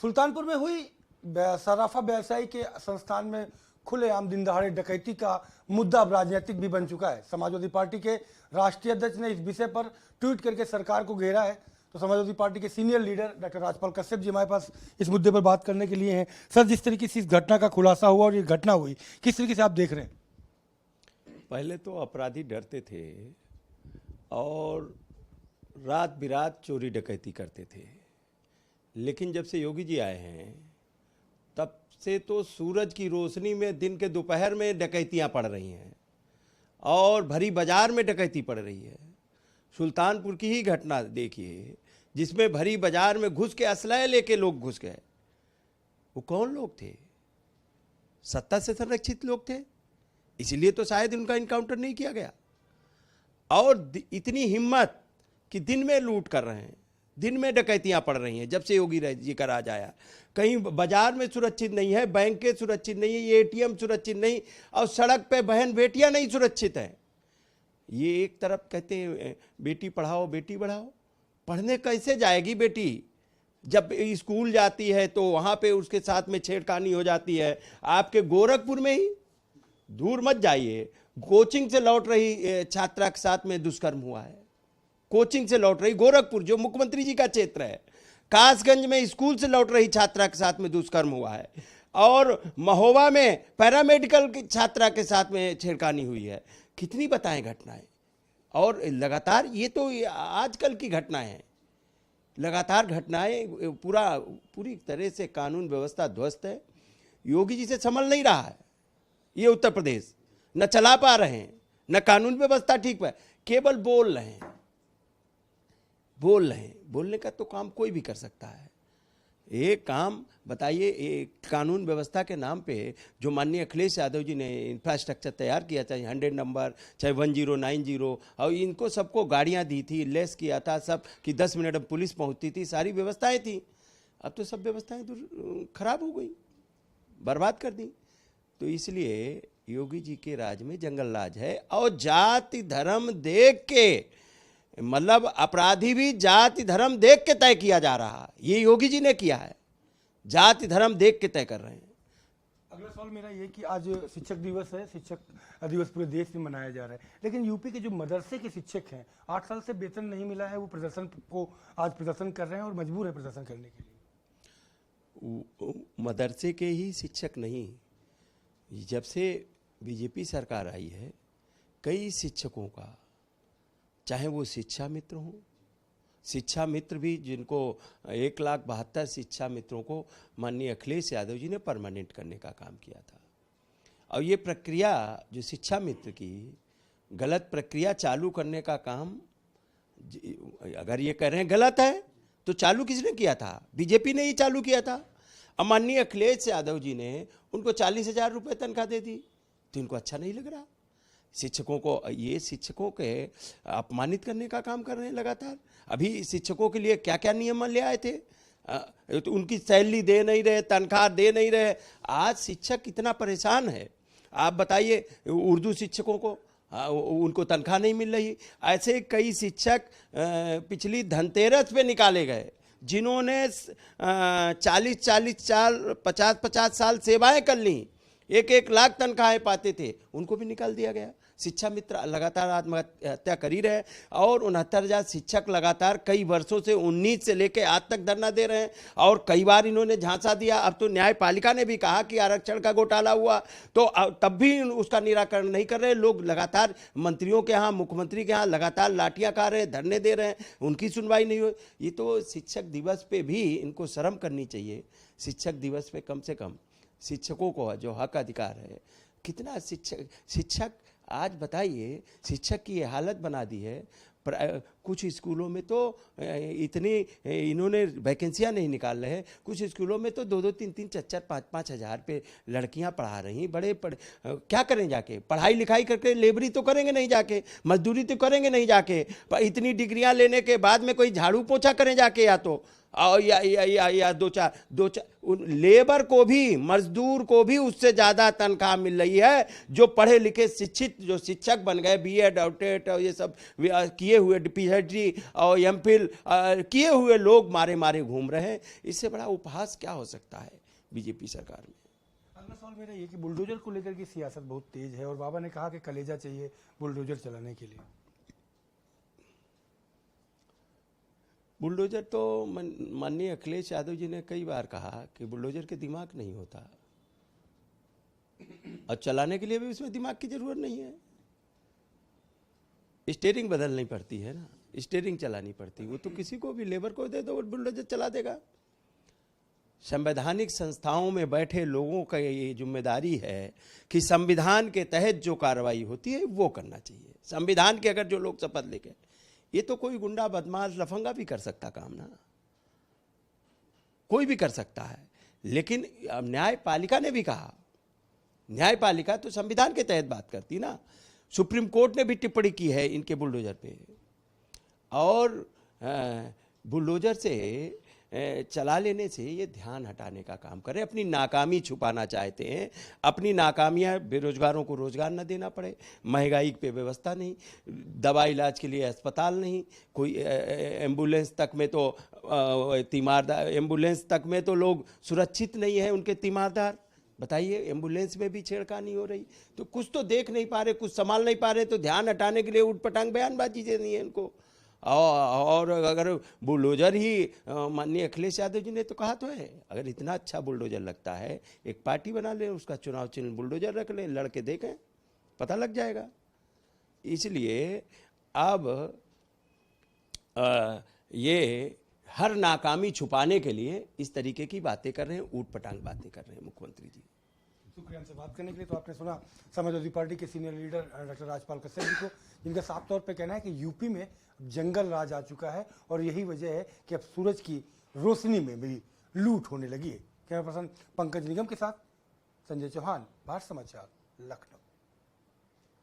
सुल्तानपुर में हुई सराफा व्यवसायी के संस्थान में खुलेआम दिन दहाड़े डकैती का मुद्दा अब राजनीतिक भी बन चुका है। समाजवादी पार्टी के राष्ट्रीय अध्यक्ष ने इस विषय पर ट्वीट करके सरकार को घेरा है। तो समाजवादी पार्टी के senior leader doctor Rajpal Kashyap ji हमारे पास इस मुद्दे पर बात करने के लिए हैं। सर, जिस तरीके से इस घटना का खुलासा हुआ और ये घटना हुई, किस तरीके से आप देख रहे हैं? पहले तो अपराधी डरते थे और रात बिरात चोरी डकैती करते थे, लेकिन जब से योगी जी आए हैं तब से तो सूरज की रोशनी में दिन के दोपहर में डकैतियां पड़ रही हैं और भरी बाजार में डकैती पड़ रही है। सुल्तानपुर की ही घटना देखिए, जिसमें भरी बाजार में घुस के असलहे लेके लोग घुस गए। वो कौन लोग थे? सत्ता से संरक्षित लोग थे, इसलिए तो शायद उनका इनकाउंटर नहीं किया गया। और इतनी हिम्मत कि दिन में लूट कर रहे हैं, दिन में डकैतियां पड़ रही हैं। जब से योगी जी का राज आया, कहीं बाजार में सुरक्षित नहीं है, बैंकें सुरक्षित नहीं है, ये एटीएम सुरक्षित नहीं, और सड़क पे बहन बेटियां नहीं सुरक्षित हैं। ये एक तरफ कहते हैं बेटी पढ़ाओ बेटी बढ़ाओ, पढ़ने कैसे जाएगी बेटी? जब स्कूल जाती है तो वहाँ पे उसके साथ में छेड़खानी हो जाती है। आपके गोरखपुर में ही, दूर मत जाइए, कोचिंग से लौट रही छात्रा के साथ में दुष्कर्म हुआ है। कोचिंग से लौट रही, गोरखपुर जो मुख्यमंत्री जी का क्षेत्र है, कासगंज में स्कूल से लौट रही छात्रा के साथ में दुष्कर्म हुआ है। और महोबा में पैरामेडिकल की छात्रा के साथ में छेड़खानी हुई है। कितनी बताएं घटनाएं, और लगातार ये तो आजकल की घटनाएं हैं, लगातार घटनाएं। पूरी तरह से कानून व्यवस्था ध्वस्त है। योगी जी से संभल नहीं रहा है ये उत्तर प्रदेश, न चला पा रहे हैं, न कानून व्यवस्था ठीक है, केवल बोल रहे हैं। बोलने का तो काम कोई भी कर सकता है। एक काम बताइए, एक कानून व्यवस्था के नाम पे जो माननीय अखिलेश यादव जी ने इंफ्रास्ट्रक्चर तैयार किया, चाहे 100 नंबर, चाहे 1090, और इनको सबको गाड़ियां दी थी, लेस किया था सब कि 10 मिनट में पुलिस पहुंचती थी, सारी व्यवस्थाएं थी। अब तो सब व्यवस्थाएं खराब हो गई, बर्बाद कर दी। तो इसलिए योगी जी के राज में जंगल राज है। और जाति धर्म देख के, मतलब अपराधी भी जाति धर्म देख के तय किया जा रहा है। ये योगी जी ने किया है, जाति धर्म देख के तय कर रहे हैं। अगला सवाल मेरा ये कि आज शिक्षक दिवस है, शिक्षक दिवस पूरे देश में मनाया जा रहा है, लेकिन यूपी के जो मदरसे के शिक्षक हैं, 8 साल से वेतन नहीं मिला है, वो प्रदर्शन कर रहे हैं और मजबूर है प्रदर्शन करने के लिए। मदरसे के ही शिक्षक नहीं, जब से बीजेपी सरकार आई है, कई शिक्षकों का, चाहे वो शिक्षा मित्र हो, शिक्षा मित्र भी जिनको 1,72,000 शिक्षा मित्रों को माननीय अखिलेश यादव जी ने परमानेंट करने का काम किया था। और ये प्रक्रिया जो शिक्षा मित्र की गलत प्रक्रिया चालू करने का काम, अगर ये कह रहे हैं गलत है तो चालू किसने किया था? बीजेपी ने ही चालू किया था। अब माननीय अखिलेश यादव जी ने उनको 40,000 रुपये तनख्वाह दे दी, तो इनको अच्छा नहीं लग रहा। शिक्षकों को, ये शिक्षकों के अपमानित करने का काम कर रहे हैं लगातार। अभी शिक्षकों के लिए क्या क्या नियम ले आए थे, तो उनकी सैलरी दे नहीं रहे, तनख्वाह दे नहीं रहे। आज शिक्षक कितना परेशान है, आप बताइए। उर्दू शिक्षकों को उनको तनख्वाह नहीं मिल रही। ऐसे कई शिक्षक पिछली धनतेरस पे निकाले गए, जिन्होंने 40-40 साल, 50-50 साल सेवाएं कर ली, 1-1 लाख तनख्वाहें पाते थे, उनको भी निकाल दिया गया। शिक्षा मित्र लगातार आत्महत्या कर ही रहे, और 69,000 शिक्षक लगातार कई वर्षों से 19 से लेकर आज तक धरना दे रहे हैं। और कई बार इन्होंने झांसा दिया। अब तो न्यायपालिका ने भी कहा कि आरक्षण का घोटाला हुआ, तो तब भी उसका निराकरण नहीं कर रहे लोग। लगातार मंत्रियों के यहाँ, मुख्यमंत्री के यहाँ लगातार लाठियां खा रहे हैं, धरने दे रहे हैं, उनकी सुनवाई नहीं हुई। ये तो शिक्षक दिवस पे भी इनको शर्म करनी चाहिए। शिक्षक दिवस पे कम से कम शिक्षकों को जो हक अधिकार है, कितना शिक्षक आज बताइए, शिक्षक की ये हालत बना दी है। कुछ स्कूलों में तो इतनी इन्होंने वैकेंसियां नहीं निकाल रहे हैं। कुछ स्कूलों में तो 2-2, 3-3, 4-4, 5-5 हज़ार पे लड़कियां पढ़ा रही। क्या करें जाके? पढ़ाई लिखाई करके लेबरी तो करेंगे नहीं जाके, मजदूरी तो करेंगे नहीं जाके, इतनी डिग्रियां लेने के बाद में कोई झाड़ू पोछा करें जाके, या तो और या दो चार लेबर को भी, मजदूर को भी उससे ज़्यादा तनख्वाह मिल रही है। जो पढ़े लिखे शिक्षित, जो शिक्षक बन गए, बीएड, डॉक्टरेट और ये सब किए हुए, पीएचडी और एमफिल किए हुए लोग मारे मारे घूम रहे हैं। इससे बड़ा उपहास क्या हो सकता है बीजेपी सरकार में। अगला सवाल मेरा ये कि बुलडोजर को लेकर की सियासत बहुत तेज है और बाबा ने कहा कि कलेजा चाहिए बुलडोजर चलाने के लिए। बुलडोजर तो माननीय अखिलेश यादव जी ने कई बार कहा कि बुलडोजर के दिमाग नहीं होता, और चलाने के लिए भी उसमें दिमाग की जरूरत नहीं है। स्टीयरिंग बदलनी पड़ती है ना, स्टीयरिंग चलानी पड़ती है। वो तो किसी को भी लेबर को दे दो, वो बुलडोजर चला देगा। संवैधानिक संस्थाओं में बैठे लोगों का ये जिम्मेदारी है कि संविधान के तहत जो कार्रवाई होती है वो करना चाहिए। संविधान के अगर जो लोग शपथ लेके, ये तो कोई गुंडा बदमाश लफंगा भी कर सकता काम ना, कोई भी कर सकता है। लेकिन न्यायपालिका ने भी कहा, न्यायपालिका तो संविधान के तहत बात करती ना। सुप्रीम कोर्ट ने भी टिप्पणी की है इनके बुलडोजर पे, और बुलडोजर से चला लेने से ये ध्यान हटाने का काम करें। अपनी नाकामी छुपाना चाहते हैं, अपनी नाकामियां बेरोजगारों को रोजगार न देना पड़े, महंगाई पे व्यवस्था नहीं, दवा इलाज के लिए अस्पताल नहीं, कोई एम्बुलेंस तक में तो तीमारदार, एम्बुलेंस तक में तो लोग सुरक्षित नहीं है, उनके तीमारदार। बताइए, एम्बुलेंस में भी छेड़खानी हो रही। तो कुछ तो देख नहीं पा रहे, कुछ संभाल नहीं पा रहे, तो ध्यान हटाने के लिए उठपटांग बयानबाजी देनी है इनको। और अगर बुलडोजर ही, माननीय अखिलेश यादव जी ने तो कहा तो है, अगर इतना अच्छा बुलडोजर लगता है एक पार्टी बना ले, उसका चुनाव चिन्ह बुलडोजर रख ले, लड़के देखें, पता लग जाएगा। इसलिए अब ये हर नाकामी छुपाने के लिए इस तरीके की बातें कर रहे हैं, ऊटपटांग बातें कर रहे हैं मुख्यमंत्री जी। शुक्रिया हमसे बात करने के लिए। तो आपने सुना समाजवादी पार्टी के senior leader doctor Rajpal Kashyap ji को, जिनका साफ तौर पे कहना है कि यूपी में जंगल राज आ चुका है और यही वजह है कि अब सूरज की रोशनी में भी लूट होने लगी है। कैमरा पर्सन पंकज निगम के साथ संजय चौहान, भारत समाचार, लखनऊ।